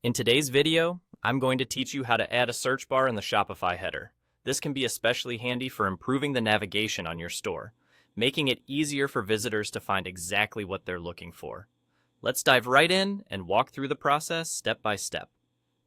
In today's video, I'm going to teach you how to add a search bar in the Shopify header. This can be especially handy for improving the navigation on your store, making it easier for visitors to find exactly what they're looking for. Let's dive right in and walk through the process step by step.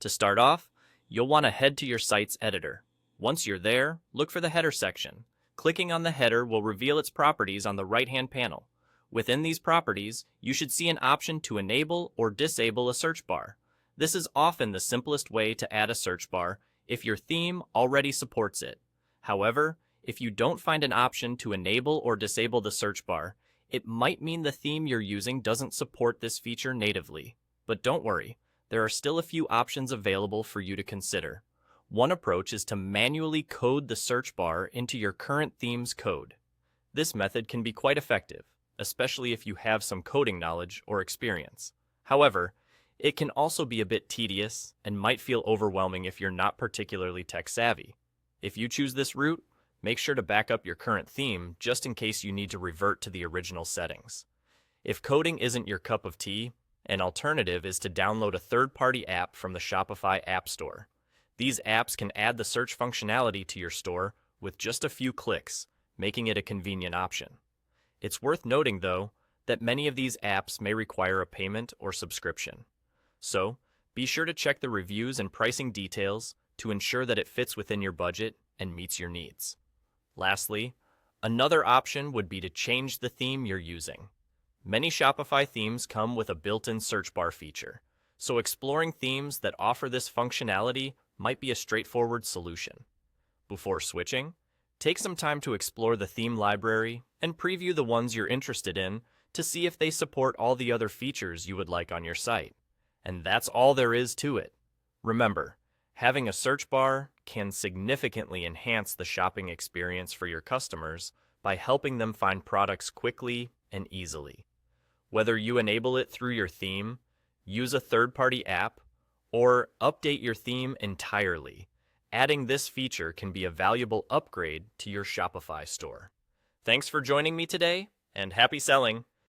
To start off, you'll want to head to your site's editor. Once you're there, look for the header section. Clicking on the header will reveal its properties on the right-hand panel. Within these properties, you should see an option to enable or disable a search bar. This is often the simplest way to add a search bar if your theme already supports it. However, if you don't find an option to enable or disable the search bar, it might mean the theme you're using doesn't support this feature natively. But don't worry, there are still a few options available for you to consider. One approach is to manually code the search bar into your current theme's code. This method can be quite effective, especially if you have some coding knowledge or experience. However, it can also be a bit tedious and might feel overwhelming if you're not particularly tech-savvy. If you choose this route, make sure to back up your current theme just in case you need to revert to the original settings. If coding isn't your cup of tea, an alternative is to download a third-party app from the Shopify App Store. These apps can add the search functionality to your store with just a few clicks, making it a convenient option. It's worth noting, though, that many of these apps may require a payment or subscription. So, be sure to check the reviews and pricing details to ensure that it fits within your budget and meets your needs. Lastly, another option would be to change the theme you're using. Many Shopify themes come with a built-in search bar feature, so exploring themes that offer this functionality might be a straightforward solution. Before switching, take some time to explore the theme library and preview the ones you're interested in to see if they support all the other features you would like on your site. And that's all there is to it. Remember, having a search bar can significantly enhance the shopping experience for your customers by helping them find products quickly and easily. Whether you enable it through your theme, use a third-party app, or update your theme entirely, adding this feature can be a valuable upgrade to your Shopify store. Thanks for joining me today, and happy selling!